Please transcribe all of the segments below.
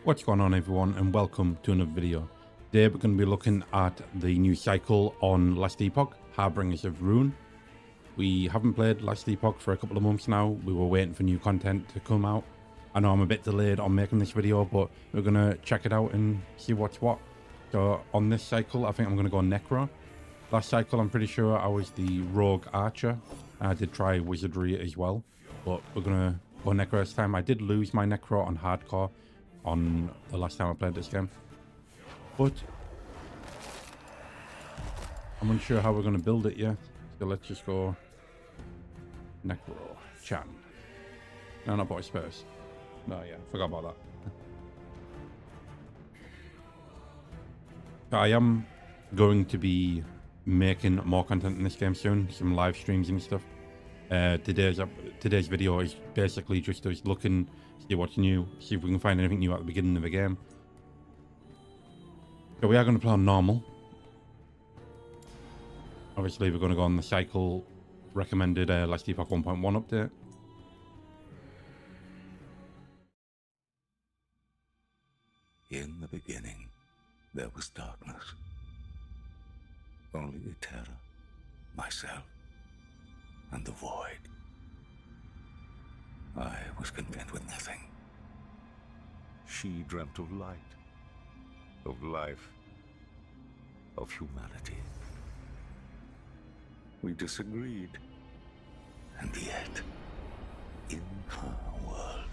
What's going on, everyone, and welcome to another video. Today we're going to be looking at the new cycle on Last Epoch, Harbingers of Ruin. We haven't played Last Epoch for a couple of months now. We were waiting for new content to come out. I know I'm a bit delayed on making this video, but we're going to check it out and see what's what. So on this cycle, I think I'm going to go Necro. Last cycle, I'm pretty sure I was the Rogue Archer. I did try Wizardry as well, but we're going to go Necro this time. I did lose my Necro on Hardcore on the last time I played this game, but I'm unsure how we're going to build it yet. So let's just go Necro Chan. No, not Boy Spurs. No, yeah, forgot about that. I am going to be making more content in this game soon, some live streams and stuff. Today's video is basically just us looking, see what's new, see if we can find anything new at the beginning of the game. So we are going to play on normal. Obviously, we're going to go on the cycle recommended Last Epoch 1.1 update. In the beginning, there was darkness. Only Eterra, myself, and the void. I was content with nothing. She dreamt of light, of life, of humanity. We disagreed, and yet, in her world,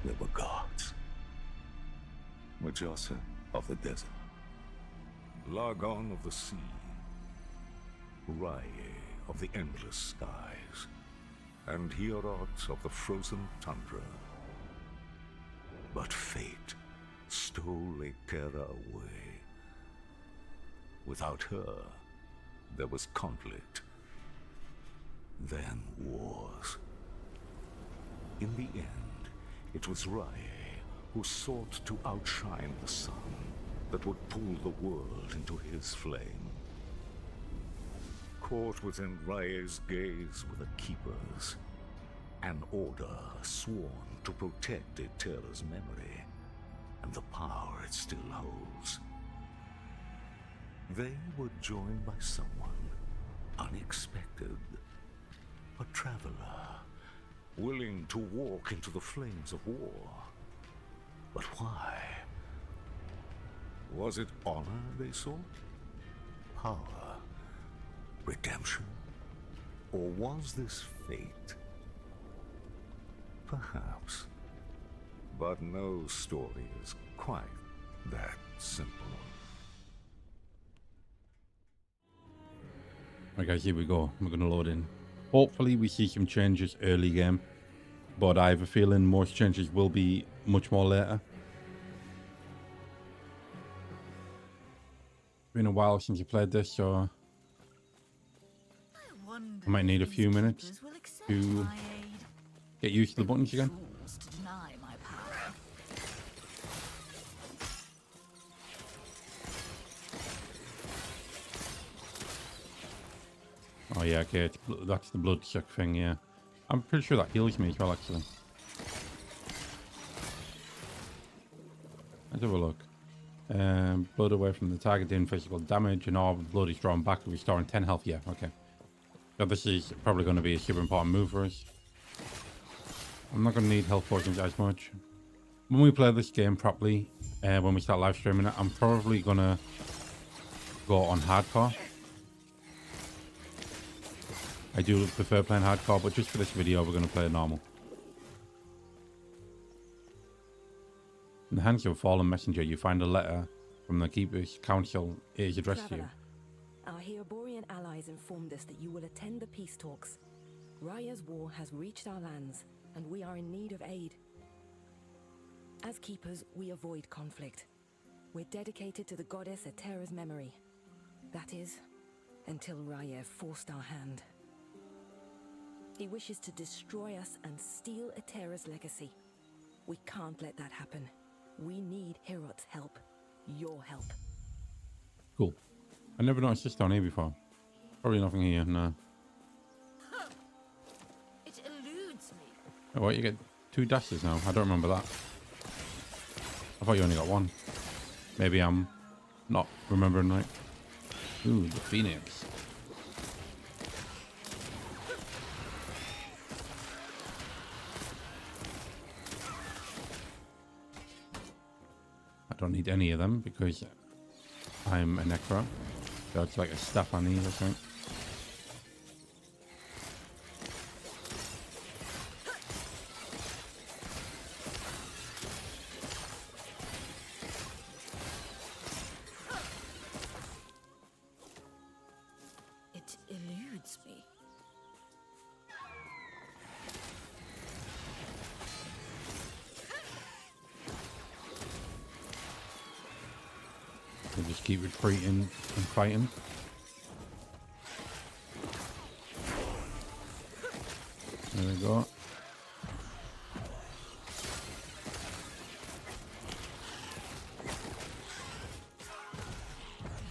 there were gods. Majasa of the desert, Lagon of the sea, Rye of the endless skies, and Hierot of the frozen tundra. But fate stole Eterra away. Without her, there was conflict, then wars. In the end, it was Rye who sought to outshine the sun that would pull the world into his flame. Caught within Raye's gaze were the Keepers, an order sworn to protect Eterra's memory and the power it still holds. They were joined by someone unexpected, a traveler, willing to walk into the flames of war. But why? Was it honor they sought? Power? Redemption? Or was this fate? Perhaps. But no story is quite that simple. Right guys, here we go. We're going to load in. Hopefully we see some changes early game, but I have a feeling most changes will be much more later. It's been a while since you played this, so I might need a few minutes to get used to the buttons again. Oh yeah, okay, that's the blood suck thing, yeah. I'm pretty sure that heals me as well, actually. Let's have a look. Blood away from the target doing physical damage, and all blood is drawn back, restoring 10 health. Yeah, okay. So this is probably going to be a super important move for us. I'm not going to need health potions as much. When we play this game properly, when we start live streaming it, I'm probably going to go on hardcore. I do prefer playing hardcore, but just for this video, we're going to play normal. In the hands of a fallen messenger, you find a letter from the Keeper's Council. It is addressed to you. Our Heoborian allies informed us that you will attend the peace talks. Raya's war has reached our lands, and we are in need of aid. As Keepers, we avoid conflict. We're dedicated to the goddess Eterra's memory. That is, until Raya forced our hand. He wishes to destroy us and steal Eterra's legacy. We can't let that happen. We need Hierot's help. Your help. Cool. I never noticed this down here before. Probably nothing here, no. It eludes me. Oh, what, you get 2 dashes now? I don't remember that. I thought you only got one. Maybe I'm not remembering right. Ooh, the Phoenix. I don't need any of them because I'm a necro. So it's like a staff on these, I think. It eludes me. We just keep retreating and fighting. There we go.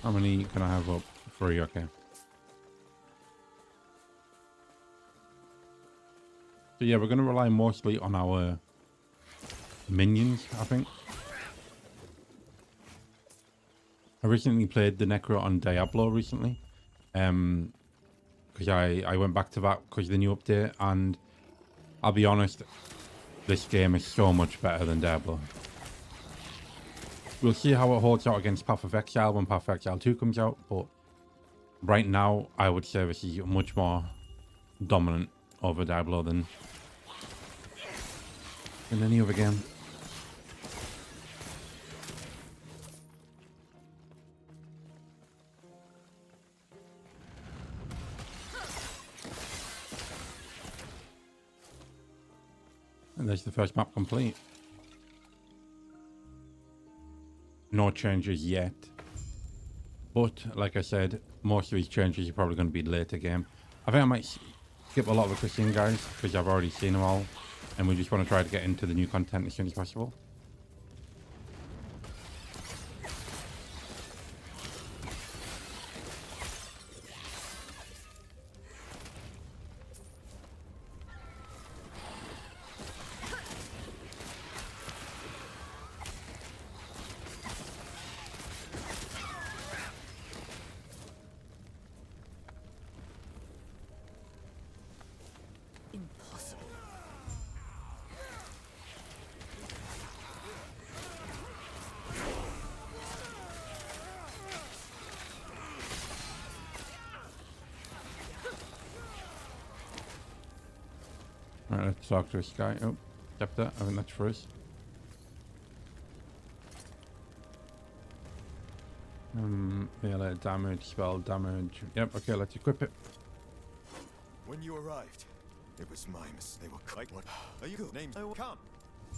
How many can I have up? 3, okay. So yeah, we're going to rely mostly on our minions, I think. I recently played the Necro on Diablo recently. Because I went back to that because of the new update, and I'll be honest, this game is so much better than Diablo. We'll see how it holds out against Path of Exile when Path of Exile 2 comes out, but right now I would say this is much more dominant over Diablo than any other game. And there's the first map complete. No changes yet. But, like I said, most of these changes are probably going to be later game. I think I might skip a lot of the Christian guys, because I've already seen them all. And we just want to try to get into the new content as soon as possible. Impossible. Alright, let's talk to this guy. Oh, kept that. I think that's for us. Melee damage, spell damage. Yep, okay, let's equip it. When you arrived, it was my mistake. They were quite what? Are you good? Names? I will come.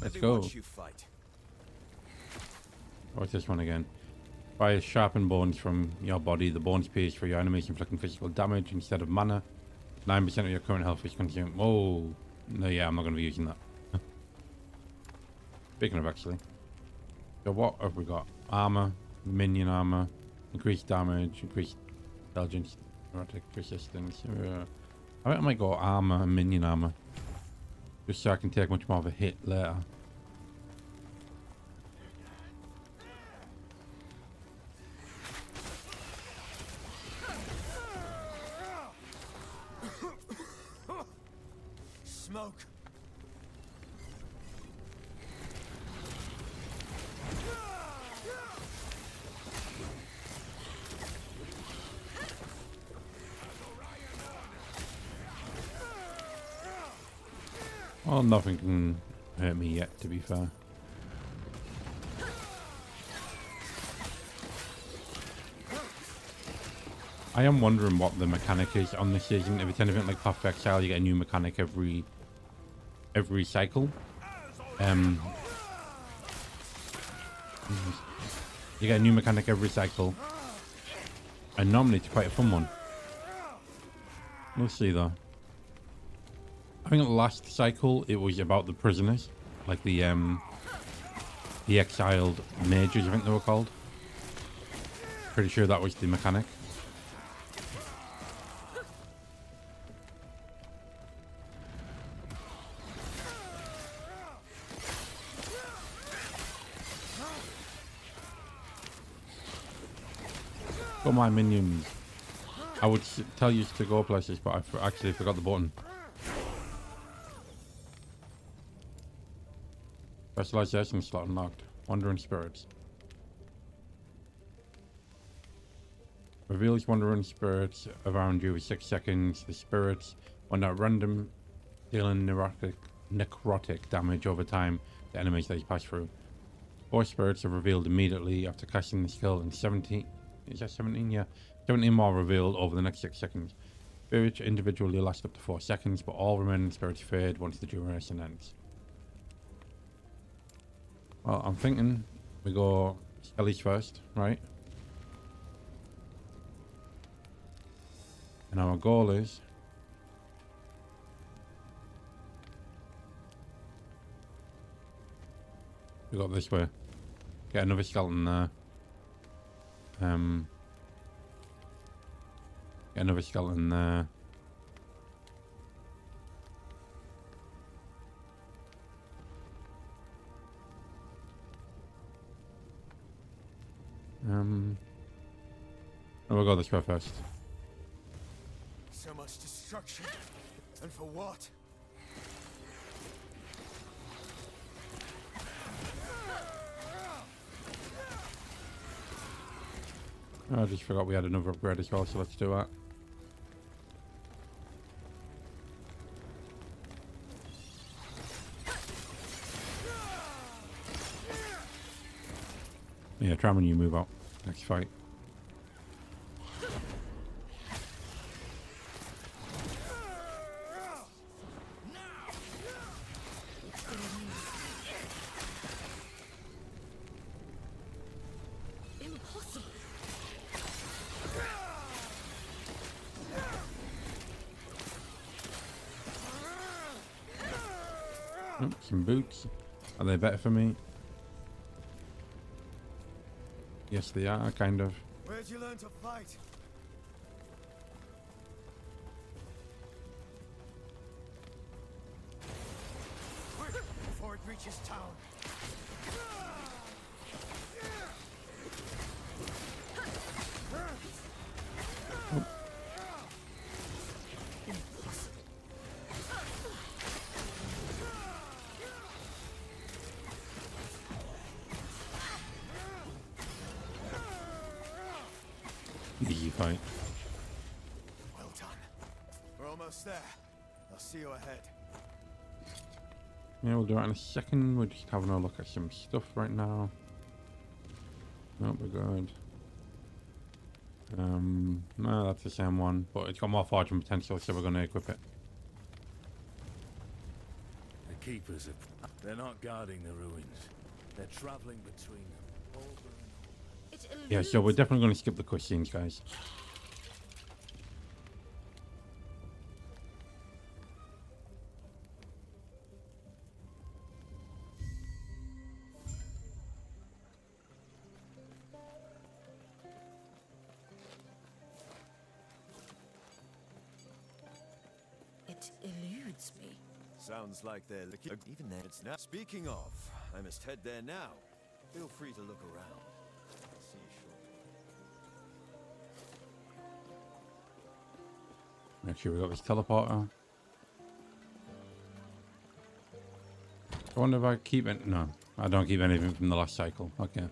Let's Let me go. watch you fight. What's this one again? Fire sharpened bones from your body. The bones pierce for your enemies, inflicting physical damage instead of mana. 9% of your current health is consumed. Oh, no, yeah, I'm not going to be using that. Speaking of actually. So what have we got? Armor, minion armor, increased damage, increased intelligence, erratic resistance. I think I might go armor and minion armor. Just so I can take much more of a hit later. Smoke. Well, nothing can hurt me yet, to be fair. I am wondering what the mechanic is on this season. If it's anything like Path of Exile, you get a new mechanic every cycle. You get a new mechanic every cycle. And normally it's quite a fun one. We'll see though. I think the last cycle it was about the prisoners, like the exiled mages, I think they were called. Pretty sure that was the mechanic. Got my minions. I would tell you to go places, but I actually forgot the button. Specialization slot unlocked. Wandering spirits. Reveals wandering spirits around you for 6 seconds. The spirits wander at random, dealing necrotic damage over time to enemies they pass through. 4 spirits are revealed immediately after casting the skill, and 17. Is that 17? Yeah. 17 more revealed over the next 6 seconds. Spirits individually last up to 4 seconds, but all remaining spirits fade once the duration ends. Well, I'm thinking we go Skellies first, right? And our goal is we got this way. Get another skeleton there. Get another skeleton there. We'll go this way first. So much destruction. And for what? I just forgot we had another upgrade as well, so let's do that. Yeah, try when you move out. Next fight. Oh, some boots. Are they better for me? Yes, they are, kind of. Where'd you learn to fight? Before it reaches town. Easy fight. Well done. We're almost there. I'll see you ahead. Yeah, we'll do it in a second. We're just having a look at some stuff right now. Nope, we're good. No, that's the same one, but it's got more fortune potential, so we're going to equip it. The keepers they're not guarding the ruins. They're traveling between them. Yeah, so we're definitely going to skip the cutscenes, guys. It eludes me. Sounds like they're looking. Even then, it's now. Speaking of, I must head there now. Feel free to look around. I'll see you shortly. Make sure we got this teleporter. I wonder if I keep it. No, I don't keep anything from the last cycle. Okay.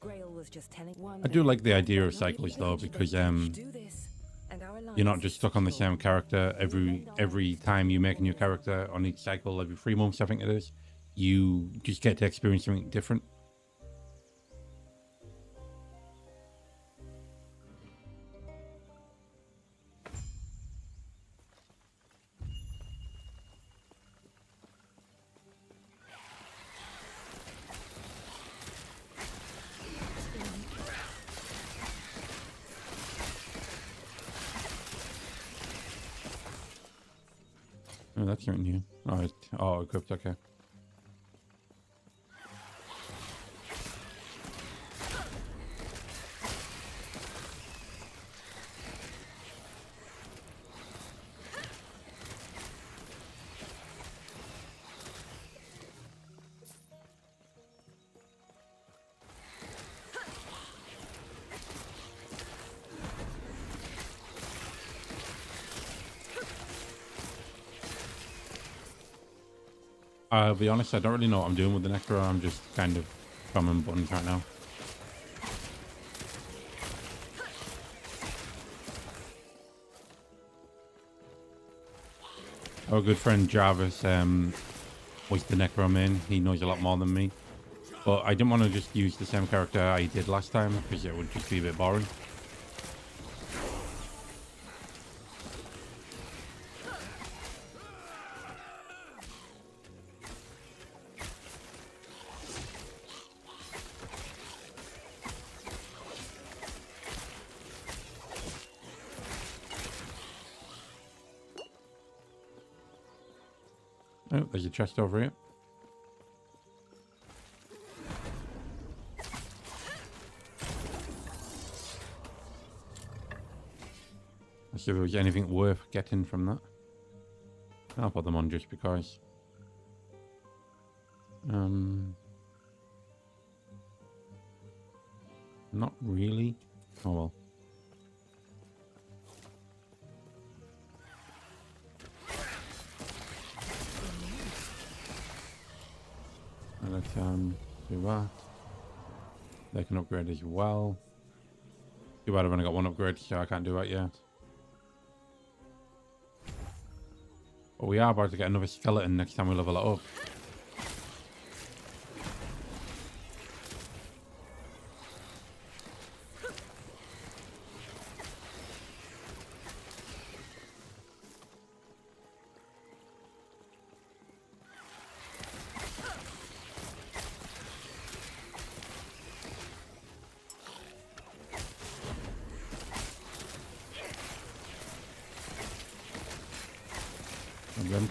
Grail was just telling one I do day, like the idea of not cycles though, eventually because do this, and our you're not alliance just is stuck on the secure. same character every time you make a new character on each cycle, every 3 months I think it is. You just get to experience something different. Oh, that's something new. Oh, oh, equipped, okay. I'll be honest, I don't really know what I'm doing with the Necro. I'm just kind of spamming buttons right now. Our good friend Jarvis was the Necro main. He knows a lot more than me. But I didn't want to just use the same character I did last time because it would just be a bit boring. Oh, there's a chest over here. Let's see if there was anything worth getting from that. I'll put them on just because. Not really. Oh well. Let's do that. They can upgrade as well. Too bad I've only got one upgrade, so I can't do that yet. But we are about to get another skeleton next time we level it up.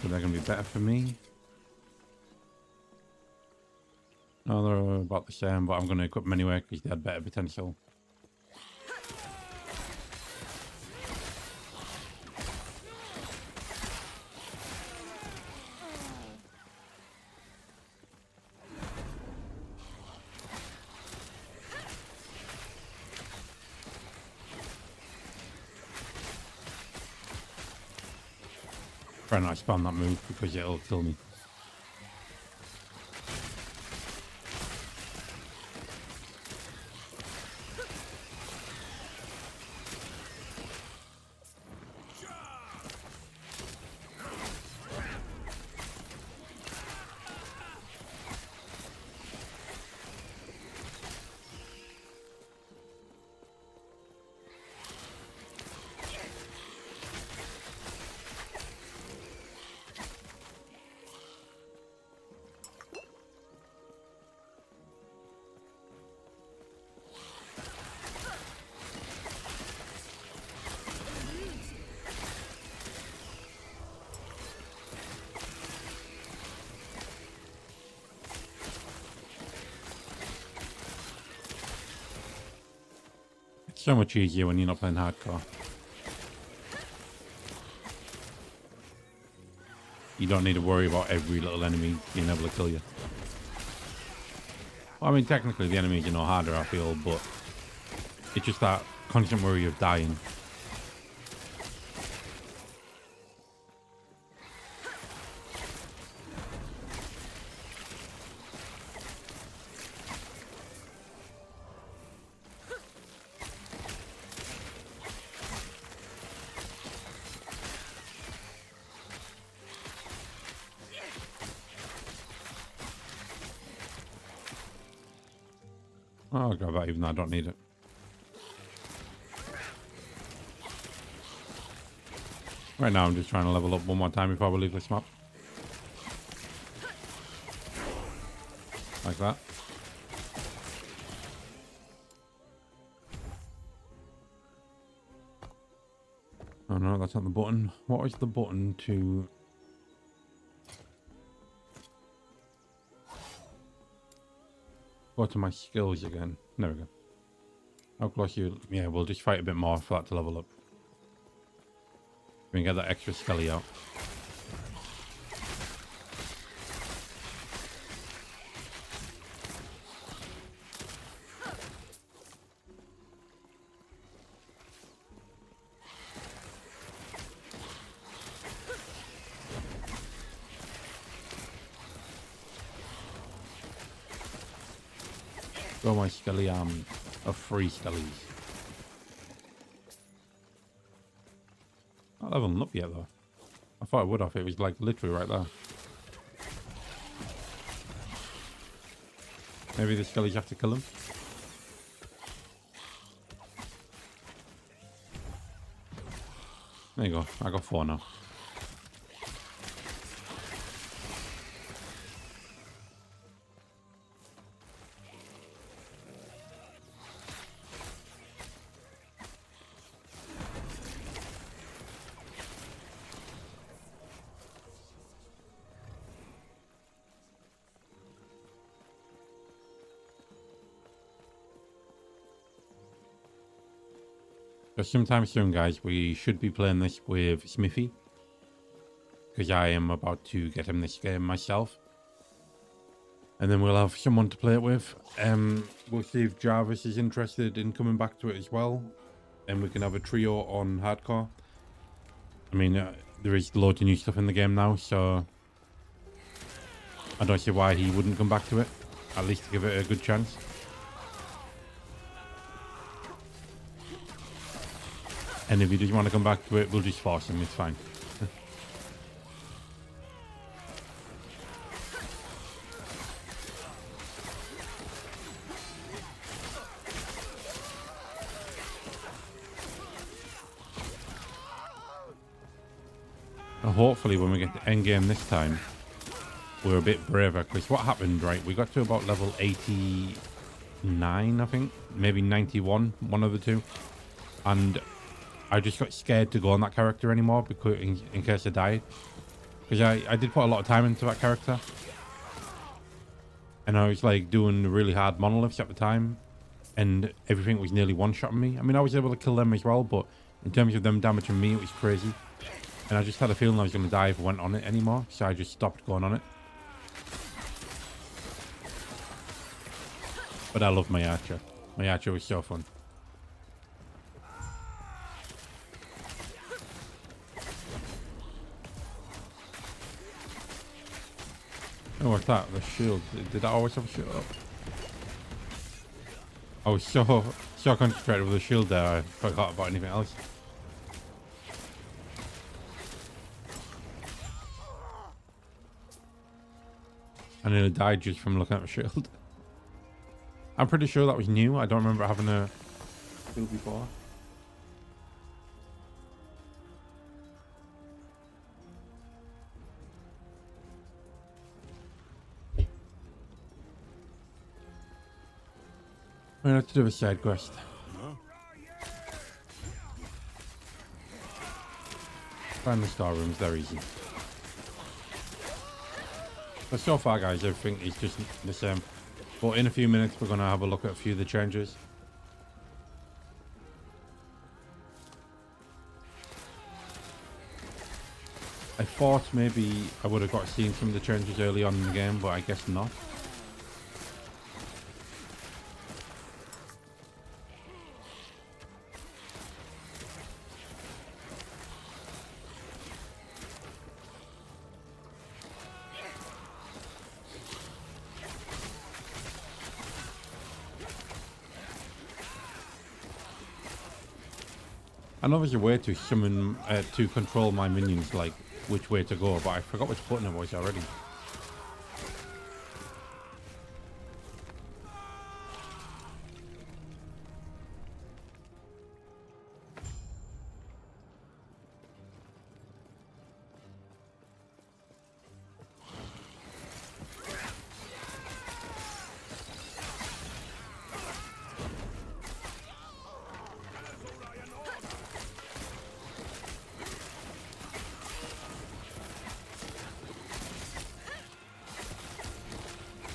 They're going to be better for me. No, they're about the same, but I'm going to equip them anyway because they had better potential. Try not to spam that move because it'll kill me. So much easier when you're not playing hardcore. You don't need to worry about every little enemy being able to kill you. Well, I mean, technically the enemies are no harder, I feel, but it's just that constant worry of dying. I'll grab that even though I don't need it. Right now I'm just trying to level up one more time before we leave this map. Like that. Oh no, that's not the button. What is the button to... Go to my skills again. There we go. How close you... Yeah, we'll just fight a bit more for that to level up. We can get that extra skelly out. Got my skelly arm of 3 skellies. Not leveling up yet though. I thought I would have. It was like literally right there. Maybe the skellies have to kill him. There you go. I got 4 now. Just sometime soon, guys, we should be playing this with Smithy. Because I am about to get him this game myself. And then we'll have someone to play it with. We'll see if Jarvis is interested in coming back to it as well. And we can have a trio on hardcore. I mean, there is loads of new stuff in the game now, so I don't see why he wouldn't come back to it. At least to give it a good chance. And if he doesn't want to come back to it, we'll just force him. It's fine. And hopefully when we get to endgame this time, we're a bit braver. Because what happened, right? We got to about level 89, I think. Maybe 91, one of the two. And I just got scared to go on that character anymore because in case I died. Because I did put a lot of time into that character. And I was like doing really hard monoliths at the time. And everything was nearly one-shotting me. I mean, I was able to kill them as well, but in terms of them damaging me, it was crazy. And I just had a feeling I was going to die if I went on it anymore. So I just stopped going on it. But I love my archer. My archer was so fun. Oh, what's that? The shield. Did I always have a shield up? I was so concentrated with the shield there, I forgot about anything else. I nearly died just from looking at the shield. I'm pretty sure that was new. I don't remember having a shield before. I'm going to do a side quest. Find the star rooms, they're easy. But so far, guys, everything is just the same. But in a few minutes, we're going to have a look at a few of the changes. I thought maybe I would have got seen some of the changes early on in the game, but I guess not. I know there's a way to summon, to control my minions, like which way to go, but I forgot which button it was already.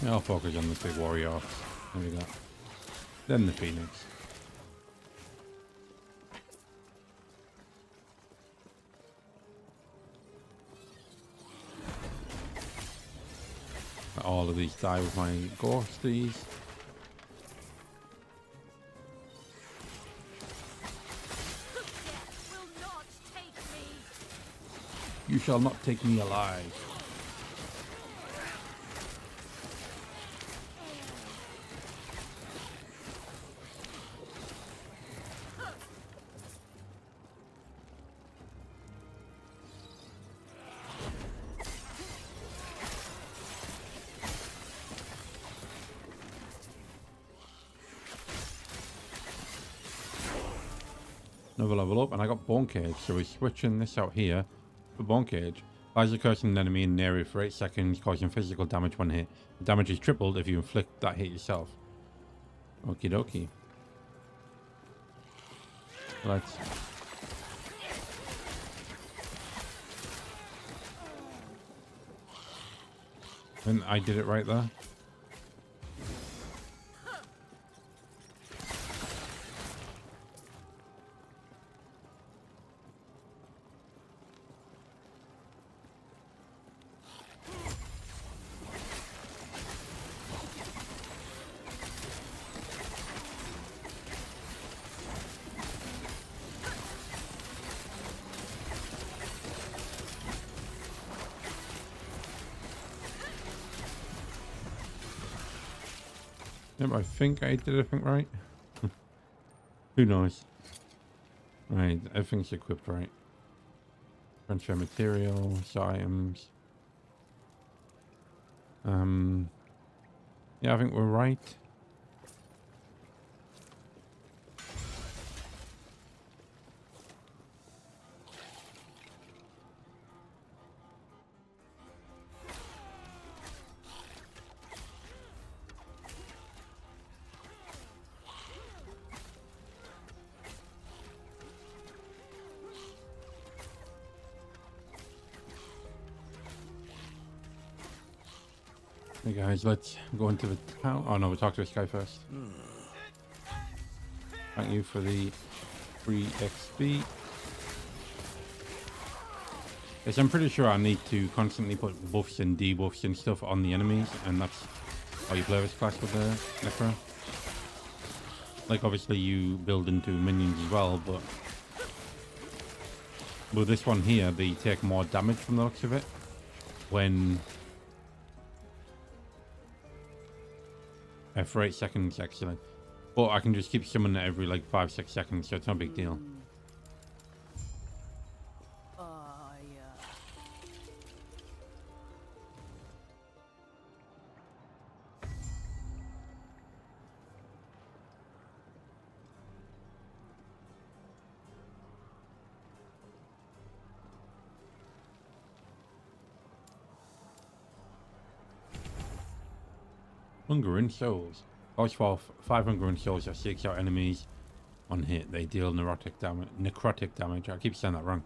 Yeah, I'll focus on the big warrior. There we go. Then the phoenix. All of these die with my ghosties. You shall not take me alive. Another level up, and I got bone cage, so we're switching this out here for bone cage. Fires a cursing an enemy in an area for 8 seconds, causing physical damage when hit. The damage is tripled if you inflict that hit yourself. Okie dokie. Let's... And I did it right there. Yep, I think I did everything right. Who knows? Right, everything's equipped right. Transfer materials, items. Yeah, I think we're right. Hey guys, let's go into the town. Oh no, we'll talk to this guy first. Thank you for the free XP. Yes, I'm pretty sure I need to constantly put buffs and debuffs and stuff on the enemies, and that's how you play this class with the Eterra. Like, obviously you build into minions as well, but with this one here, they take more damage from the looks of it when... for 8 seconds, actually. But I can just keep summoning it every, like, 5-6 seconds, so it's no big deal. Hunger and souls. Goes for 5 hunger and souls that seeks out enemies on hit. They deal necrotic damage. I keep saying that wrong.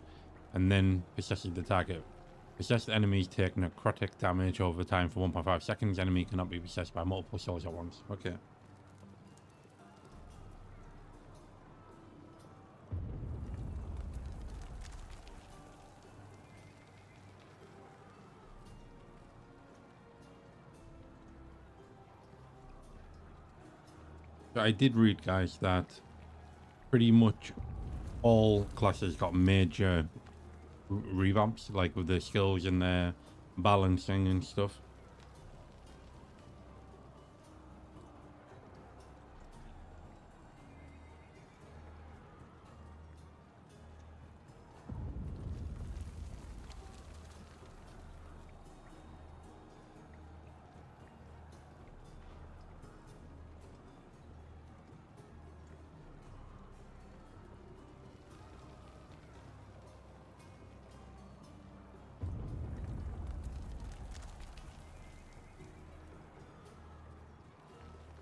And then possesses the target. Possessed enemies take necrotic damage over time for 1.5 seconds. Enemy cannot be possessed by multiple souls at once. Okay. I did read, guys, that pretty much all classes got major revamps, like with their skills and their balancing and stuff.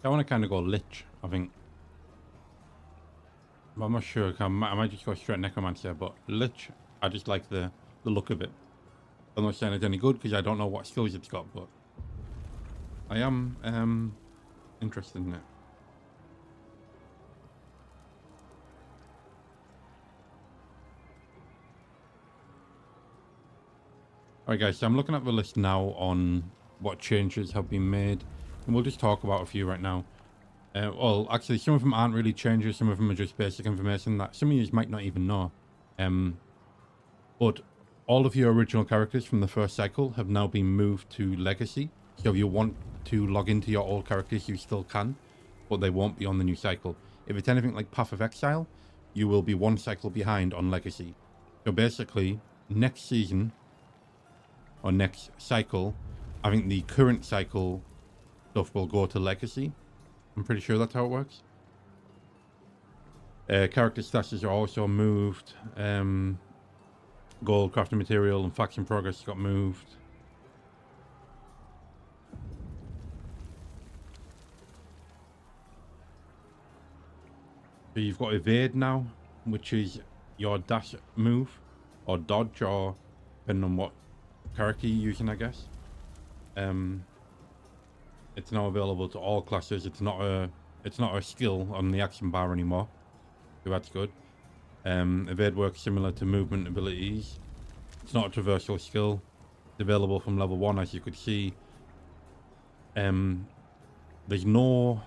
I want to kind of go Lich, I think. But I'm not sure. I might just go straight Necromancer, but Lich, I just like the look of it. I'm not saying it's any good because I don't know what skills it's got, but I am interested in it. Alright guys, so I'm looking at the list now on what changes have been made. And we'll just talk about a few right now. Well, actually, some of them aren't really changes. Some of them are just basic information that some of you might not even know. But all of your original characters from the first cycle have now been moved to Legacy. So if you want to log into your old characters, you still can. But they won't be on the new cycle. If it's anything like Path of Exile, you will be 1 cycle behind on Legacy. So basically, next season, or next cycle, I think the current cycle stuff will go to Legacy. I'm pretty sure that's how it works. Character stashes are also moved. Gold, crafting material, and faction progress got moved. So you've got evade now, which is your dash move, or dodge, or depending on what character you're using, I guess. It's now available to all classes. It's not a skill on the action bar anymore. So that's good. Evade works similar to movement abilities. It's not a traversal skill. It's available from level 1, as you could see. There's no,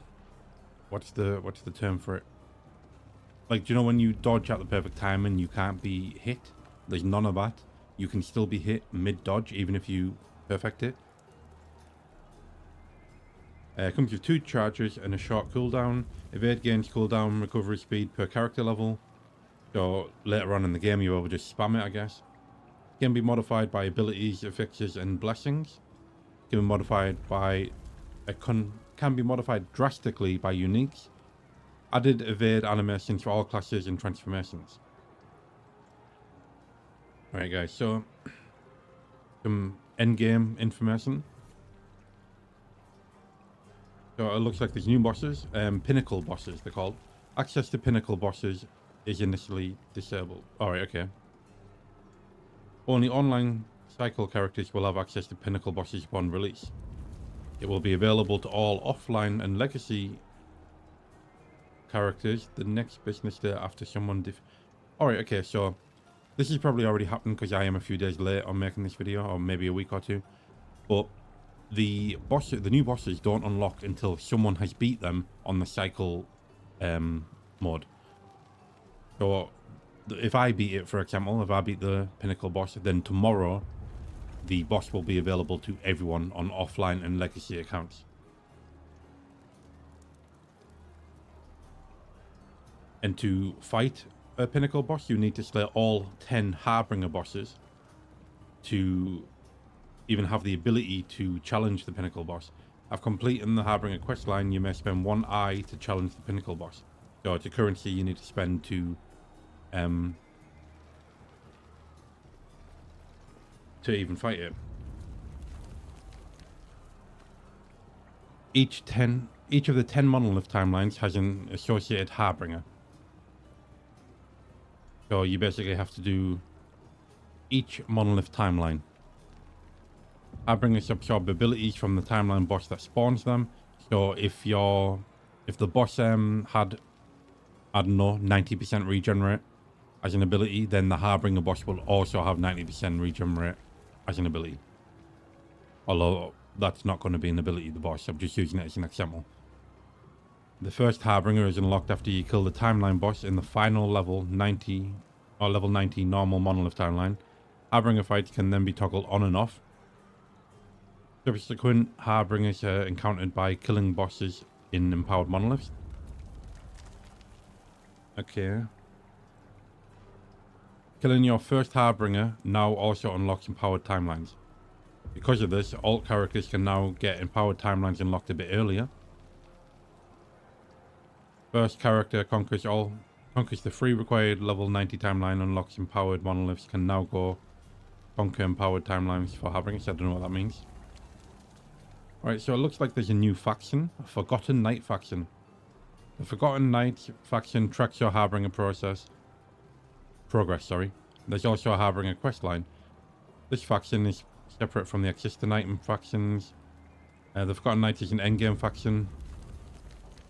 what's the term for it? Like, do you know when you dodge at the perfect time and you can't be hit? There's none of that. You can still be hit mid-dodge, even if you perfect it. Comes with 2 charges and a short cooldown. Evade gains cooldown recovery speed per character level. So later on in the game, you're able to just spam it, I guess. Can be modified by abilities, affixes, and blessings. Can be modified by can be modified drastically by uniques. Added evade animations for all classes and transformations. Alright guys, so some endgame information. So it looks like there's new bosses, pinnacle bosses they're called. Access to pinnacle bosses is initially disabled. Alright, okay. Only online cycle characters will have access to pinnacle bosses upon release. It will be available to all offline and legacy characters the next business day after someone Alright, okay, so this has probably already happened because I am a few days late on making this video, or maybe a week or two. But the new bosses don't unlock until someone has beat them on the cycle mode. So if I beat it, for example, if I beat the pinnacle boss, then tomorrow the boss will be available to everyone on offline and legacy accounts. And to fight a pinnacle boss, you need to slay all 10 Harbinger bosses to even have the ability to challenge the pinnacle boss. After completing the Harbinger questline, you may spend 1 eye to challenge the pinnacle boss. So it's a currency you need to spend to even fight it. Each of the 10 monolith timelines has an associated Harbinger. So you basically have to do each monolith timeline. Harbingers absorb abilities from the timeline boss that spawns them. So if the boss had, I don't know, 90% regenerate as an ability, then the Harbinger boss will also have 90% regenerate as an ability. Although that's not going to be an ability of the boss, I'm just using it as an example. The first Harbinger is unlocked after you kill the timeline boss in the final level 90 or level 90 normal monolith timeline. Harbinger fights can then be toggled on and off. Subsequent Harbingers are encountered by killing bosses in empowered monoliths. Okay. Killing your first Harbinger now also unlocks empowered timelines. Because of this, alt characters can now get empowered timelines unlocked a bit earlier. First character conquers the 3 required level 90 timeline, unlocks empowered monoliths, can now go conquer empowered timelines for Harbingers. I don't know what that means. Alright, so it looks like there's a new faction, a Forgotten Knight faction. The Forgotten Knight faction tracks your Harbinger progress. There's also a Harbinger questline. This faction is separate from the existing item factions. The Forgotten Knight is an endgame faction.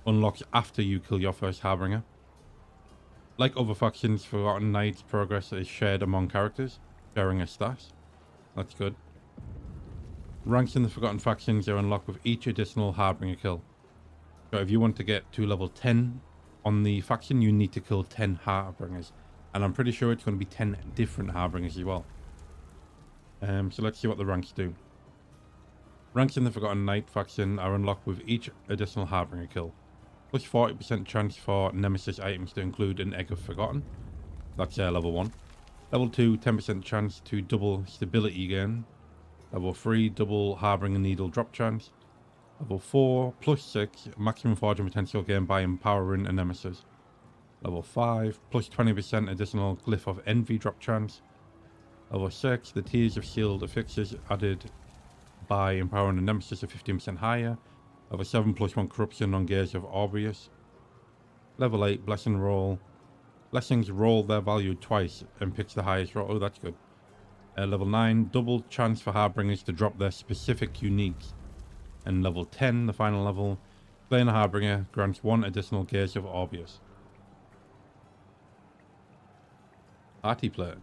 Unlocks after you kill your first Harbinger. Like other factions, Forgotten Knight's progress is shared among characters, sharing a stat. That's good. Ranks in the Forgotten factions are unlocked with each additional Harbinger kill. So if you want to get to level 10 on the faction, you need to kill 10 Harbingers. And I'm pretty sure it's going to be 10 different Harbingers as well. So let's see what the ranks do. Ranks in the Forgotten Knight faction are unlocked with each additional Harbinger kill. Plus 40% chance for Nemesis items to include an Egg of Forgotten. That's level 1. Level 2, 10% chance to double stability gain. Level 3, double Harbinger Needle drop chance. Level 4, plus 6, maximum forging potential gain by empowering a Nemesis. Level 5, plus 20% additional Glyph of Envy drop chance. Level 6, the Tears of Shield affixes added by empowering a nemesis of 15% higher. Level 7, plus 1 corruption on Gaze of Orbeus. Level 8, Blessing roll. Blessings roll their value twice and picks the highest roll. Oh, that's good. Level 9, double chance for Harbingers to drop their specific uniques. And level 10, the final level, playing a Harbinger grants 1 additional Gaze of Orbeus. Party player.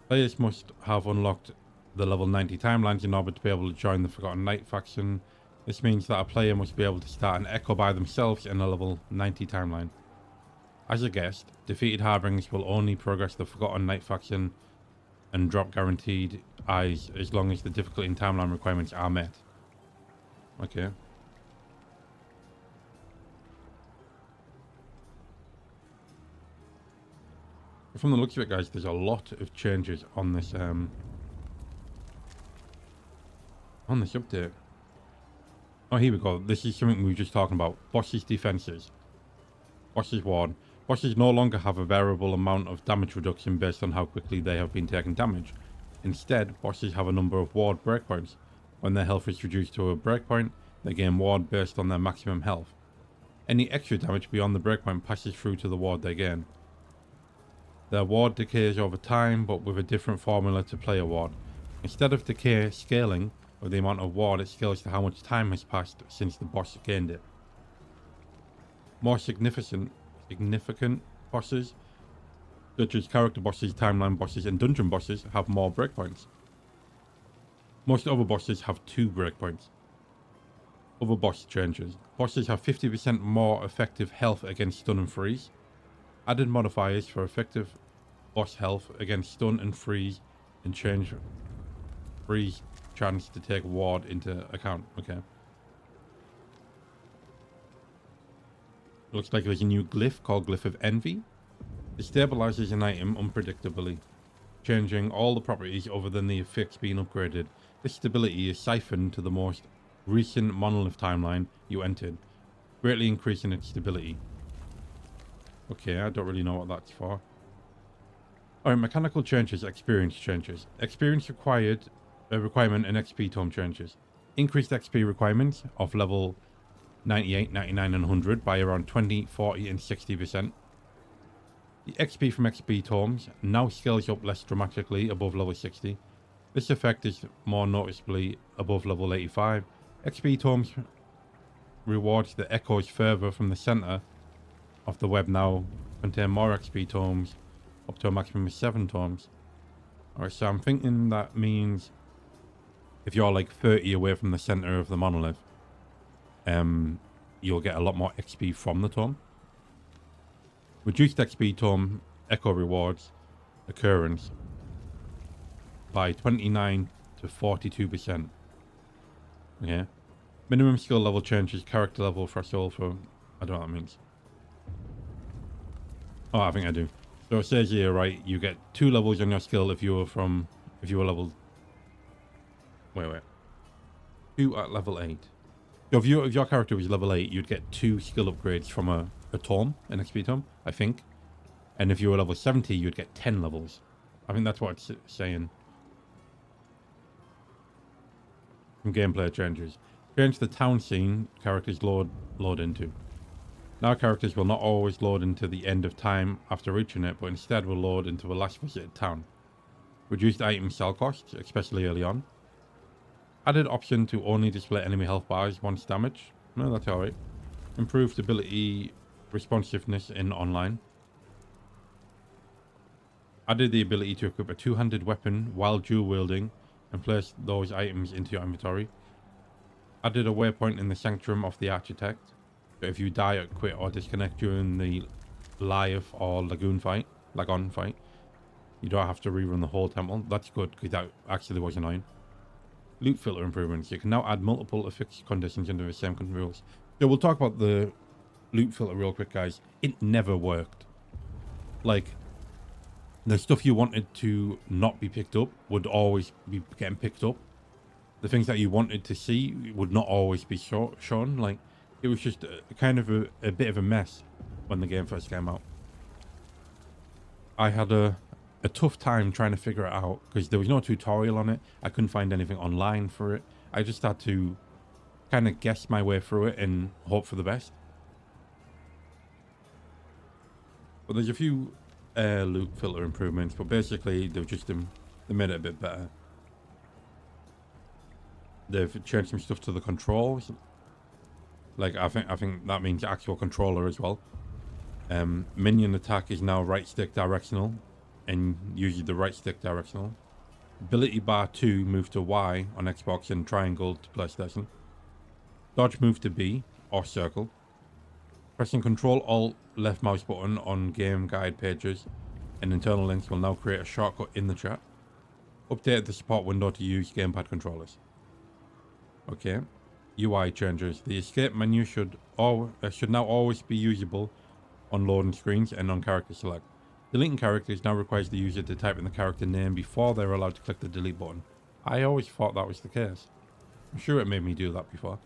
Players must have unlocked the level 90 timelines in order to be able to join the Forgotten Knight faction. This means that a player must be able to start an Echo by themselves in a level 90 timeline. As a guest, defeated Harbingers will only progress the Forgotten Knight faction and drop guaranteed eyes as long as the difficulty and timeline requirements are met. Okay. From the looks of it, guys, there's a lot of changes on this update. Oh, here we go. This is something we were just talking about. Bosses' defenses. Bosses ward. Bosses no longer have a variable amount of damage reduction based on how quickly they have been taking damage. Instead, bosses have a number of ward breakpoints. When their health is reduced to a breakpoint, they gain ward based on their maximum health. Any extra damage beyond the breakpoint passes through to the ward they gain. Their ward decays over time, but with a different formula to player ward. Instead of decay scaling with the amount of ward, it scales to how much time has passed since the boss gained it. More significant bosses, such as character bosses, timeline bosses, and dungeon bosses, have more breakpoints. Most other bosses have 2 breakpoints. Other boss changes. Bosses have 50% more effective health against stun and freeze. Added modifiers for effective boss health against stun and freeze, and change freeze chance to take ward into account. Okay. Looks like there's a new glyph called Glyph of Envy. It stabilizes an item unpredictably, changing all the properties other than the affix being upgraded. This stability is siphoned to the most recent monolith timeline you entered, greatly increasing its stability. Okay, I don't really know what that's for. Alright, mechanical changes, experience changes. Experience requirement and XP tome changes. Increased XP requirements of level 98, 99 and 100 by around 20, 40 and 60%. The XP from XP tomes now scales up less dramatically above level 60. This effect is more noticeably above level 85. XP tomes rewards that echoes further from the center of the web now contain more XP tomes, up to a maximum of 7 tomes. Alright, so I'm thinking that means if you're like 30 away from the center of the monolith, you'll get a lot more XP from the tome. Reduced XP tome echo rewards occurrence by 29 to 42%. Okay. Minimum skill level changes character level threshold for, I don't know what that means. Oh, I think I do. So it says here, right, you get 2 levels on your skill if you were level... Wait. 2 at level 8. So if your character was level 8, you'd get 2 skill upgrades from a tome, an XP tome, I think. And if you were level 70, you'd get 10 levels. I think that's what it's saying. Some gameplay changes. Change the town scene characters load into. Now characters will not always load into the end of time after reaching it, but instead will load into a last visited town. Reduced item sell costs, especially early on. Added option to only display enemy health bars once damaged. No, that's alright. Improved ability responsiveness in online. Added the ability to equip a 2-handed weapon while dual wielding and place those items into your inventory. Added a waypoint in the Sanctum of the Architect. So if you die or quit or disconnect during the Lagon fight, you don't have to rerun the whole temple. That's good because that actually was annoying. Loot filter improvements. You can now add multiple affixed conditions into the same rules. So we'll talk about the loot filter real quick, guys. It never worked. Like, the stuff you wanted to not be picked up would always be getting picked up. The things that you wanted to see would not always be shown. Like, it was just a bit of a mess when the game first came out. I had a tough time trying to figure it out because there was no tutorial on it. I couldn't find anything online for it. I just had to kind of guess my way through it and hope for the best. But there's a few loot filter improvements, but basically they've just they made it a bit better. They've changed some stuff to the controls. Like I think that means actual controller as well. Minion attack is now right stick directional, and usually the right stick directional. Ability bar 2 move to Y on Xbox and triangle to PlayStation. Dodge move to B or circle. Pressing Control Alt left mouse button on game guide pages and internal links will now create a shortcut in the chat. Update the support window to use gamepad controllers. Okay. UI changes. The escape menu should now always be usable on loading screens and on character select. Deleting characters now requires the user to type in the character name before they're allowed to click the delete button. I always thought that was the case. I'm sure it made me do that before.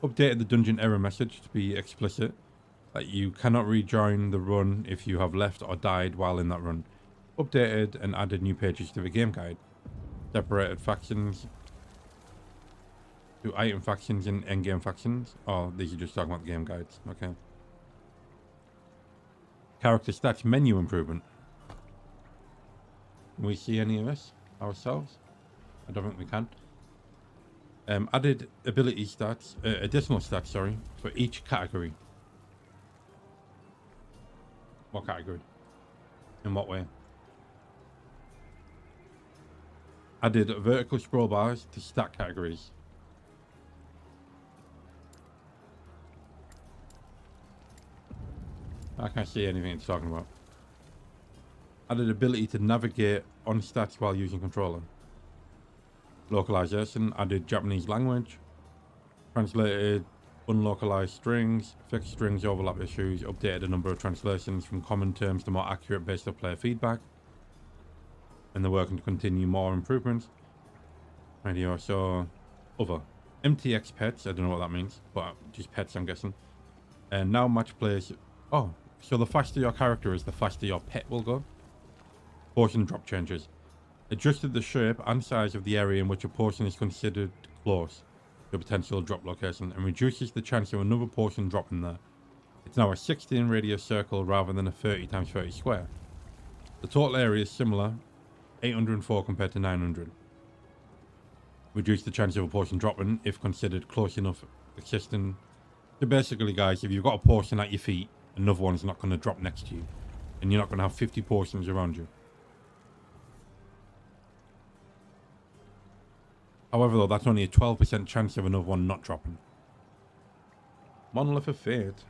Updated the dungeon error message to be explicit, that you cannot rejoin the run if you have left or died while in that run. Updated and added new pages to the game guide. Separated factions to item factions and endgame factions. Oh, these are just talking about the game guides. Okay. Character stats menu improvement. Can we see any of this ourselves? I don't think we can. Added ability stats, additional stats, sorry, for each category. What category? In what way? Added vertical scroll bars to stat categories. I can't see anything it's talking about. Added ability to navigate on stats while using controller. Localization, added Japanese language. Translated unlocalized strings, fixed strings overlap issues, updated a number of translations from common terms to more accurate based on player feedback. And they're working to continue more improvements. Radio, so other. MTX pets, I don't know what that means, but just pets I'm guessing. And now match players. Oh, so the faster your character is, the faster your pet will go. Portion drop changes. Adjusted the shape and size of the area in which a portion is considered close to a potential drop location and reduces the chance of another portion dropping there. It's now a 16 radius circle rather than a 30 times 30 square. The total area is similar, 804 compared to 900. Reduce the chance of a portion dropping if considered close enough existing. So basically, guys, if you've got a portion at your feet, another one's not going to drop next to you. And you're not going to have 50 portions around you. However, though, that's only a 12% chance of another one not dropping. Monolith of Fate.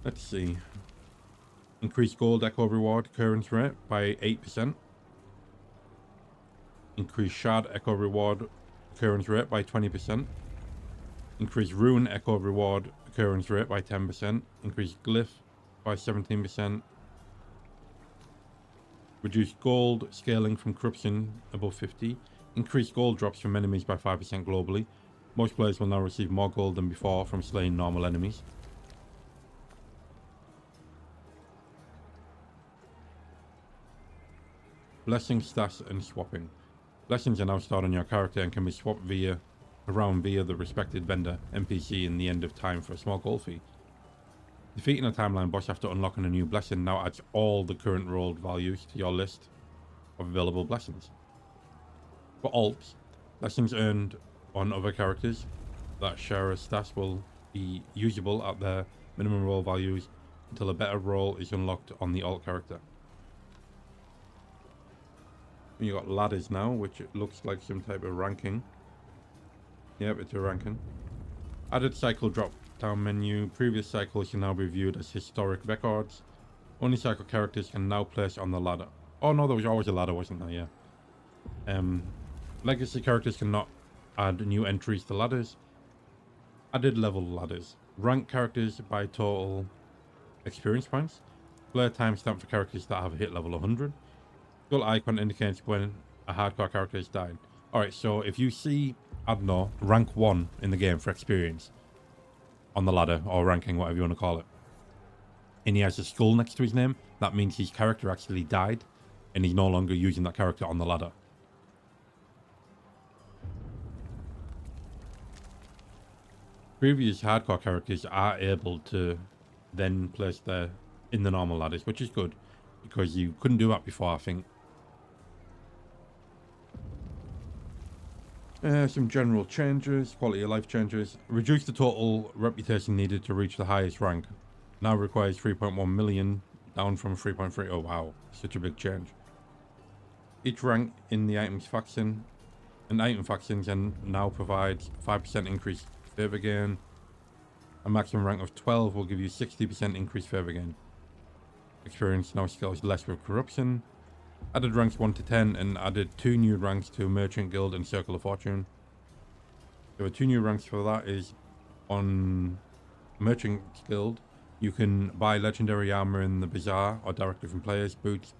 Let's see. Increase gold echo reward occurrence rate by 8%. Increase shard echo reward occurrence rate by 20%. Increase rune echo reward occurrence rate by 10%. Increase glyph by 17%. Reduce gold scaling from corruption above 50. Increase gold drops from enemies by 5% globally. Most players will now receive more gold than before from slaying normal enemies. Blessing stats and swapping. Blessings are now stored on your character and can be swapped around via the respected vendor NPC in the end of time for a small gold fee. Defeating a timeline boss after unlocking a new blessing now adds all the current rolled values to your list of available blessings. For alts, blessings earned on other characters that share a stats will be usable at their minimum roll values until a better roll is unlocked on the alt character. You got ladders now, which it looks like some type of ranking. Yep, it's a ranking. Added cycle drop down menu. Previous cycles can now be viewed as historic records. Only cycle characters can now place on the ladder. Oh no, there was always a ladder, wasn't there? Yeah. Legacy characters cannot add new entries to ladders. Added level ladders. Rank characters by total experience points. Player timestamp for characters that have hit level 100. Skull icon indicates when a hardcore character has died. Alright, so if you see, I don't know, rank 1 in the game for experience on the ladder, or ranking, whatever you want to call it, and he has a skull next to his name, that means his character actually died and he's no longer using that character on the ladder. Previous hardcore characters are able to then place their in the normal ladders, which is good because you couldn't do that before, I think. Some general changes, quality of life changes. Reduce the total reputation needed to reach the highest rank. Now requires 3.1 million, down from 3.3. Oh wow, such a big change. Each rank in the items faction and item faction can now provide 5% increased favor gain. A maximum rank of 12 will give you 60% increased favor gain. Experience now scales less with corruption. Added ranks 1 to 10 and added 2 new ranks to Merchant Guild and Circle of Fortune. There were 2 new ranks for that is on Merchant Guild. You can buy legendary armor in the bazaar or directly from players. Boots.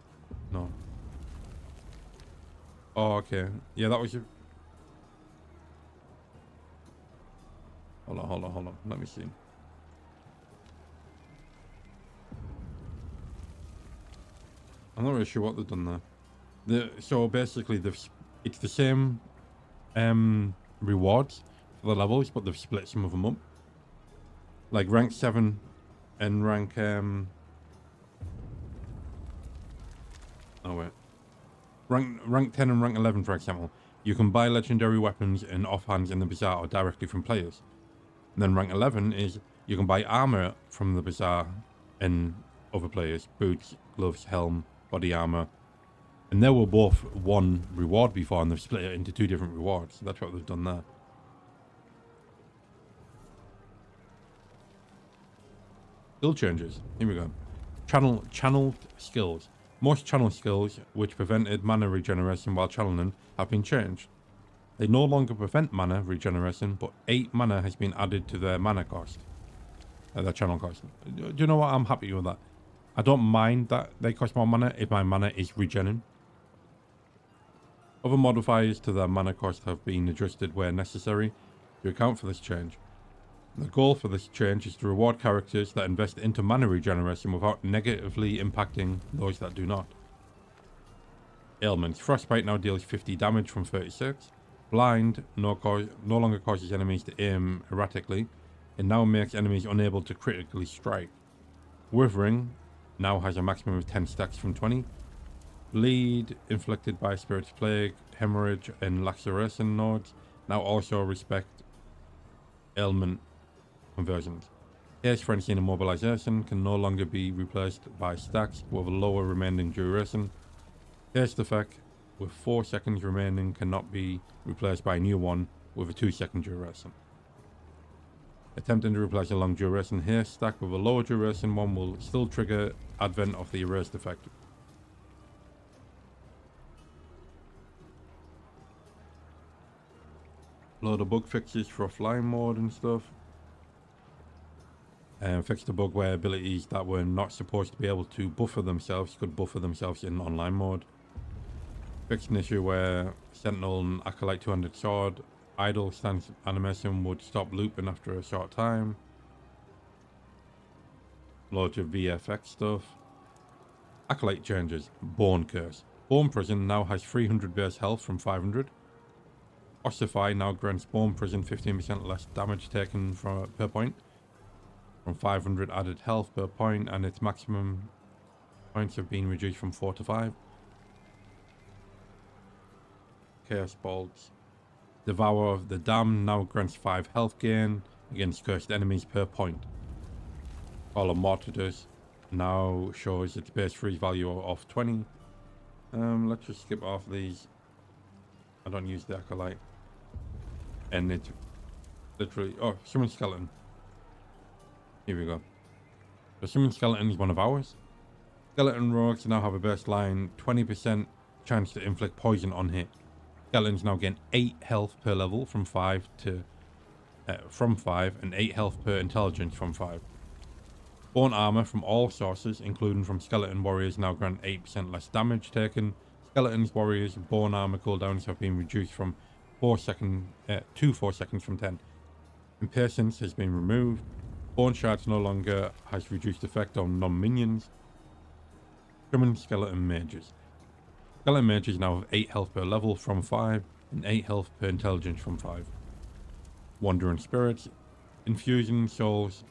No. Oh, okay. Yeah, that was your... Hold on. Let me see. I'm not really sure what they've done there. So basically, it's the same rewards for the levels, but they've split some of them up. Like rank 7 and rank... Oh, wait. Rank 10 and rank 11, for example. You can buy legendary weapons and offhands in the bazaar or directly from players. And then rank 11 is you can buy armor from the bazaar and other players. Boots, gloves, helm, body armor. And they were both one reward before, and they've split it into 2 different rewards. So that's what they've done there. Skill changes. Here we go. Channeled skills. Most channel skills, which prevented mana regeneration while channeling, have been changed. They no longer prevent mana regeneration, but 8 mana has been added to their mana cost. Their channel cost. Do you know what? I'm happy with that. I don't mind that they cost more mana if my mana is regening. Other modifiers to their mana cost have been adjusted where necessary to account for this change. The goal for this change is to reward characters that invest into mana regeneration without negatively impacting those that do not. Ailments. Frostbite now deals 50 damage from 36. Blind no longer causes enemies to aim erratically. It now makes enemies unable to critically strike. Withering now has a maximum of 10 stacks from 20. Bleed, inflicted by Spirit's Plague, Hemorrhage, and Laceration nodes now also respect ailment conversions. Haste, Frenzy, and Immobilization can no longer be replaced by stacks with a lower remaining duration. Haste effect with 4 seconds remaining cannot be replaced by a new one with a 2-second duration. Attempting to replace a long duration haste stack with a lower duration one will still trigger advent of the erased effect. Load of bug fixes for offline mode and stuff. Fixed the bug where abilities that were not supposed to be able to buffer themselves could buffer themselves in online mode. Fixed an issue where Sentinel and Acolyte 200 Sword idle stance animation would stop looping after a short time. Loads of VFX stuff. Acolyte changes. Bone Curse. Bone Prison now has 300 base health from 500. Ossify now grants Bone Prison 15% less damage taken per point. From 500 added health per point, and its maximum points have been reduced from 4 to 5. Chaos Bolts. Devour of the Damned now grants 5 health gain against cursed enemies per point. Call of Mortidus now shows its base freeze value of 20. Let's just skip off these. I don't use the Acolyte. And it's literally... Oh, Summon Skeleton. Here we go. The Summon Skeleton is one of ours. Skeleton Rogues now have a baseline 20% chance to inflict poison on hit. Skeletons now gain 8 health per level from 5 and 8 health per intelligence from 5. Bone armor from all sources, including from skeleton warriors, now grant 8% less damage taken. Skeletons warriors bone armor cooldowns have been reduced from 4 seconds to 4 seconds from 10. Impatience has been removed. Bone Shards no longer has reduced effect on non-minions. Common Skeleton Mages. Skeleton Mages now have 8 health per level from 5 and 8 health per intelligence from 5. Wandering Spirits. Infusion Souls.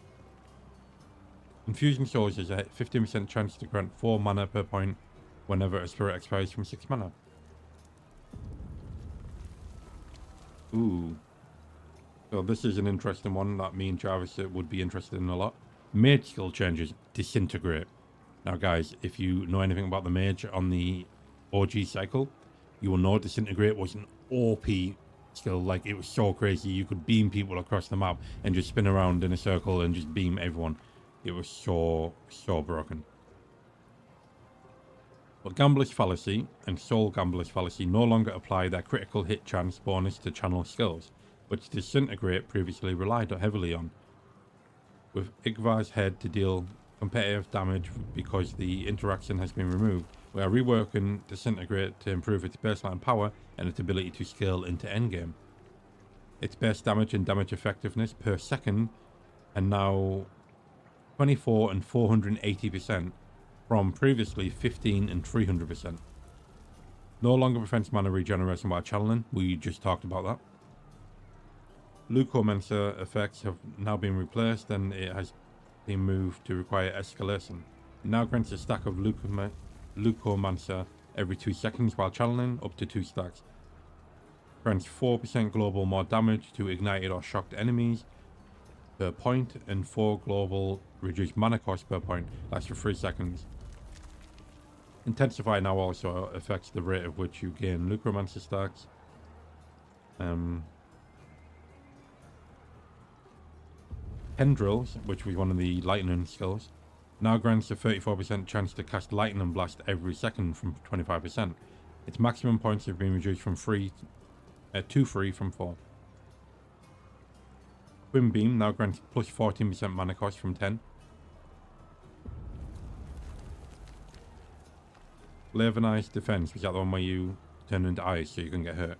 Infusion Souls is a 15% chance to grant 4 mana per point whenever a spirit expires from 6 mana. Ooh. So this is an interesting one that me and Jarvis would be interested in a lot. Mage skill changes. Disintegrate. Now guys, if you know anything about the mage on the OG cycle, you will know Disintegrate was an OP skill. Like, it was so crazy. You could beam people across the map and just spin around in a circle and just beam everyone. It was so broken. But Gambler's Fallacy and Soul Gambler's Fallacy no longer apply their critical hit chance bonus to channel skills, which Disintegrate previously relied heavily on. With Igvar's head to deal competitive damage because the interaction has been removed, we are reworking Disintegrate to improve its baseline power and its ability to scale into endgame. Its base damage and damage effectiveness per second are now 24 and 480% from previously 15 and 300%. No longer prevents mana regeneration while channeling. We just talked about that. Lucomancer effects have now been replaced and it has been moved to require escalation. It now grants a stack of Lucomancer every 2 seconds while channeling, up to 2 stacks. Grants 4% global more damage to ignited or shocked enemies per point and 4 global reduced mana cost per point. Lasts for 3 seconds. Intensify now also affects the rate at which you gain Lucomancer stacks. Tendrils, which was one of the lightning skills, now grants a 34% chance to cast Lightning Blast every second from 25%. Its maximum points have been reduced from 3 to 3 from 4. Twin Beam now grants plus 14% mana cost from 10. Leavenized Defense, which is that the one where you turn into ice so you can get hurt,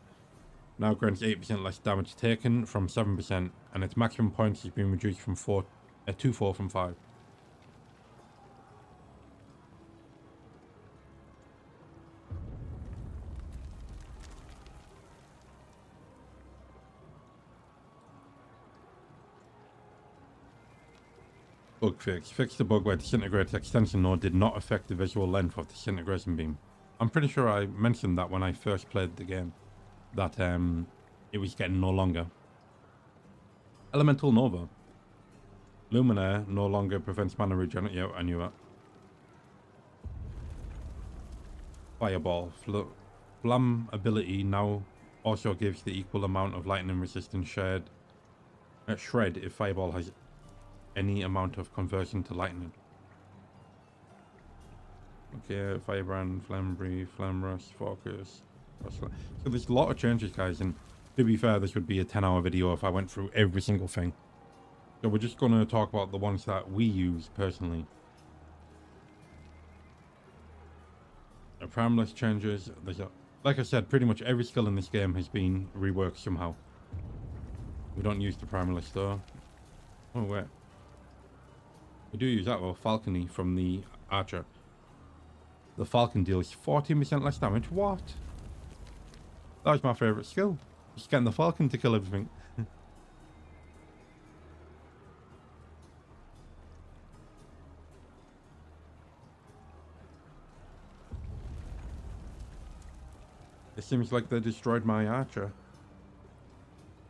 now grants 8% less damage taken from 7%, and its maximum points has been reduced from 4 to 4 from 5. Bug fix. Fix the bug where Disintegrate's extension node did not affect the visual length of the Disintegration beam. I'm pretty sure I mentioned that when I first played the game, that it was getting no longer. Elemental Nova. Luminaire no longer prevents mana regeneration. Yeah, I knew that. Fireball. Flam ability now also gives the equal amount of lightning resistance shred if Fireball has any amount of conversion to lightning. Okay, Firebrand, Flame Breathe, Flame Rush, Focus. So there's a lot of changes, guys, and to be fair, this would be a 10-hour video if I went through every single thing. So we're just going to talk about the ones that we use personally. The Primalist changes. Like I said, pretty much every skill in this game has been reworked somehow. We don't use the Primalist though. Oh wait. We do use that though, Falcony from the Archer. The Falcon deals 14% less damage. What? That was my favourite skill. Just getting the Falcon to kill everything. It seems like they destroyed my Archer.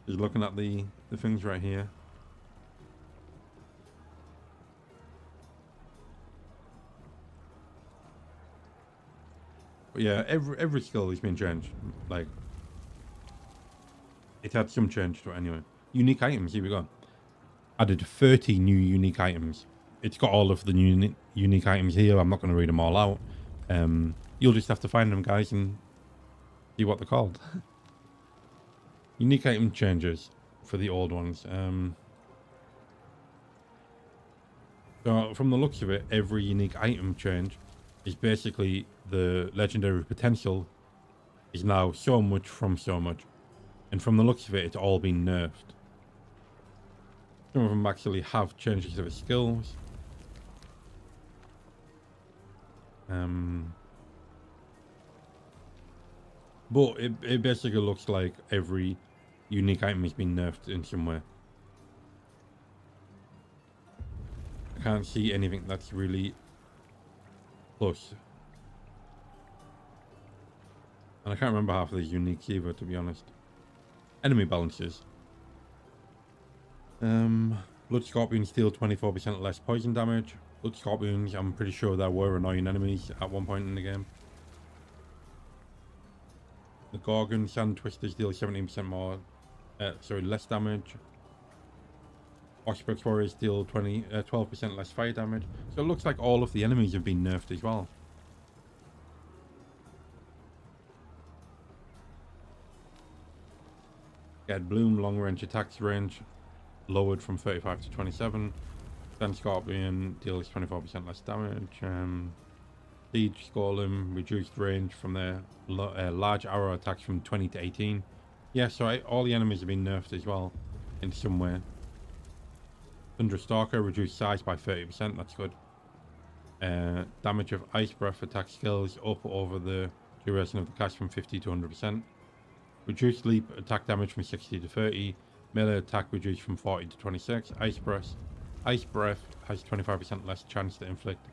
Just looking at the things right here. But yeah, every skill has been changed. Like, it had some change to it anyway. Unique items, here we go. Added 30 new unique items. It's got all of the new unique items here. I'm not going to read them all out. You'll just have to find them, guys, and see what they're called. Unique item changes for the old ones. So from the looks of it, every unique item change is basically the legendary potential is now so much from so much. And from the looks of it, it's all been nerfed. Some of them actually have changes to the skills. But it basically looks like every unique item has been nerfed in some way. I can't see anything that's really plus. And I can't remember half of these uniques either, to be honest. Enemy balances. Blood Scorpions deal 24% less poison damage. Blood Scorpions, I'm pretty sure there were annoying enemies at one point in the game. The Gorgon Sand Twisters deal 17% more, less damage. Oxbridge Warriors deal 12% less fire damage. So it looks like all of the enemies have been nerfed as well. Get Bloom long range attacks range lowered from 35 to 27. Sand Scorpion deals 24% less damage. Siege Golem reduced range from their large arrow attacks from 20 to 18. Yeah, so all the enemies have been nerfed as well in some way. Thunder Stalker reduced size by 30%, that's good. Damage of Ice Breath attack skills up over the duration of the cast from 50 to 100%. Reduced leap attack damage from 60 to 30. Melee attack reduced from 40 to 26. Ice Breath has 25% less chance to inflict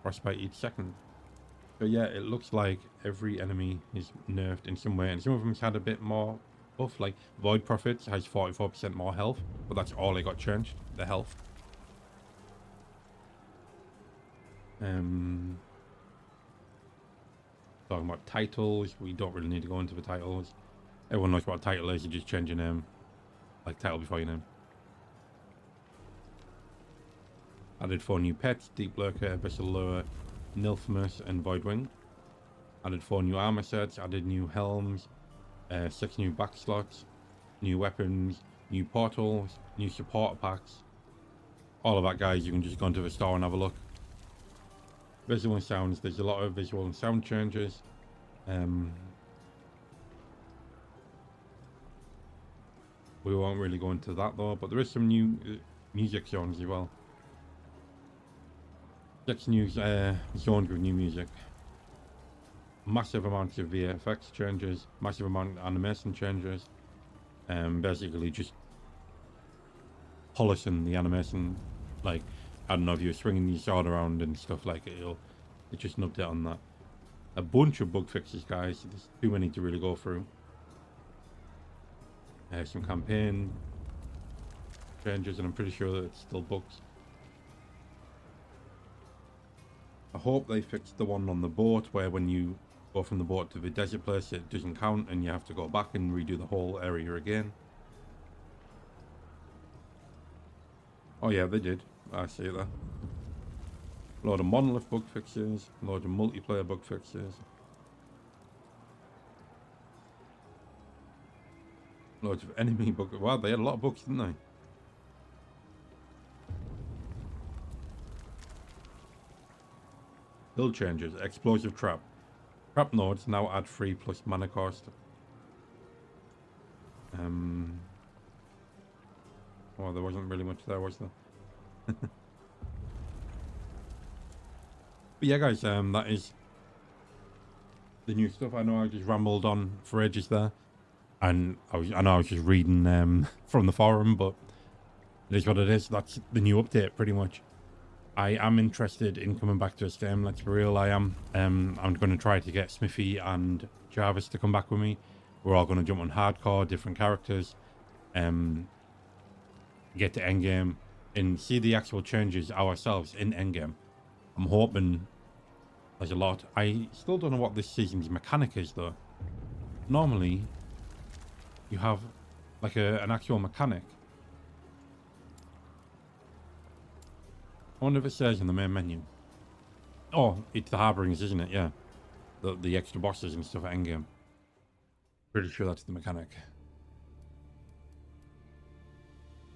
frostbite each second. So yeah, it looks like every enemy is nerfed in some way, and some of them had a bit more buff, like Void Prophet has 44% more health, but that's all it got changed, the health. Talking about titles, we don't really need to go into the titles. Everyone knows what a title is, you just change your name, like title before your name. Added 4 new pets, Deep Lurker, Vessel Lure, Nilfmus and Voidwing. Added 4 new armor sets, added new helms, 6 new back slots, new weapons, new portals, new supporter packs. All of that, guys, you can just go into the store and have a look. Visual and sounds, there's a lot of visual and sound changes. We won't really go into that though, but there is some new music zones as well. 6 new zones with new music. Massive amounts of VFX changes, massive amount of animation changes. Basically just polishing the animation. Like, I don't know, if you're swinging your sword around and stuff, like it just an update on that. A bunch of bug fixes, guys. There's too many to really go through. Some campaign changes, and I'm pretty sure that it's still bugs. I hope they fixed the one on the boat where when you go from the boat to the desert place it doesn't count and you have to go back and redo the whole area again. Oh yeah, they did. I see that. Load of monolith bug fixes, load of multiplayer bug fixes. Loads of enemy bug. Wow, they had a lot of bugs, didn't they? Build changes. Explosive trap. Trap nodes now add 3 plus mana cost. Oh, there wasn't really much there, was there? But yeah, guys, that is the new stuff. I know I just rambled on for ages there, and I know I was just reading from the forum, but it is what it is. That's the new update, pretty much. I am interested in coming back to this game. Let's be real, I am. I'm going to try to get Smithy and Jarvis to come back with me. We're all going to jump on hardcore, different characters, get to endgame, and see the actual changes ourselves in endgame. I'm hoping there's a lot. I still don't know what this season's mechanic is, though. Normally, you have like an actual mechanic. I wonder if it says in the main menu. Oh, it's the Harbingers, isn't it? Yeah. The extra bosses and stuff at endgame. Pretty sure that's the mechanic.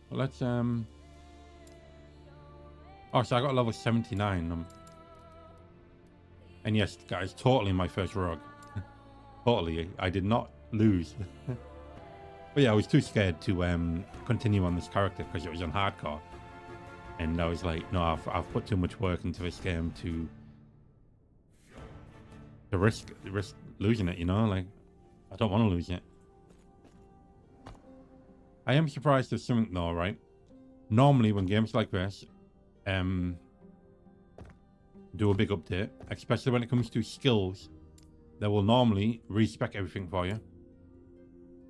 Well, let's oh, so I got level 79. And yes, guys, totally my first rogue. Totally, I did not lose. But yeah, I was too scared to continue on this character because it was on hardcore. And I was like, no, I've put too much work into this game to risk losing it, you know? Like, I don't want to lose it. I am surprised there's something though, right? Normally when games like this do a big update, especially when it comes to skills, they will normally respec everything for you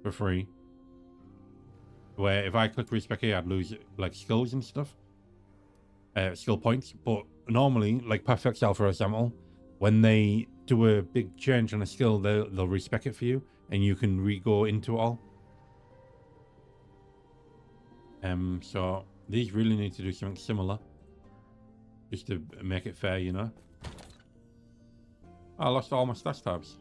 for free. Where if I click respec here, I'd lose like skills and stuff, skill points. But normally, like Perfect Cell for example, when they do a big change on a skill, they'll respec it for you, and you can re-go into it all. So these really need to do something similar, just to make it fair, you know. I lost all my stash tabs.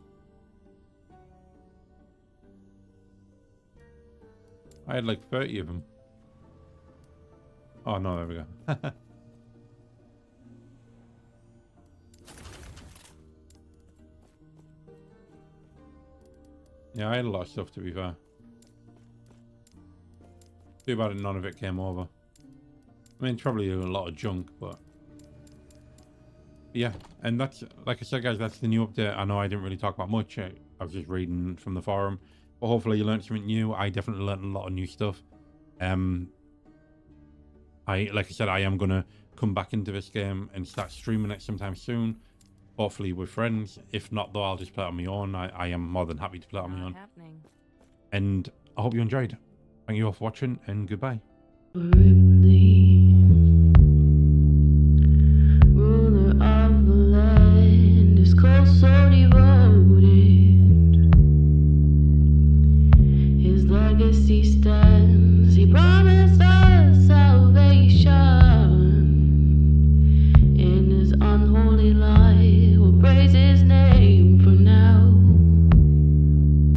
I had like 30 of them. Oh no, there we go. Yeah, I had a lot of stuff to be fair. Too bad none of it came over. I mean, probably a lot of junk, but yeah. And that's, like I said, guys, that's the new update. I know I didn't really talk about much. I was just reading from the forum, but hopefully you learned something new. I definitely learned a lot of new stuff. Like I said, I am gonna come back into this game and start streaming it sometime soon, hopefully with friends. If not, though, I'll just play it on my own. I am more than happy to play it on my own. And I hope you enjoyed. Thank you all for watching, and goodbye.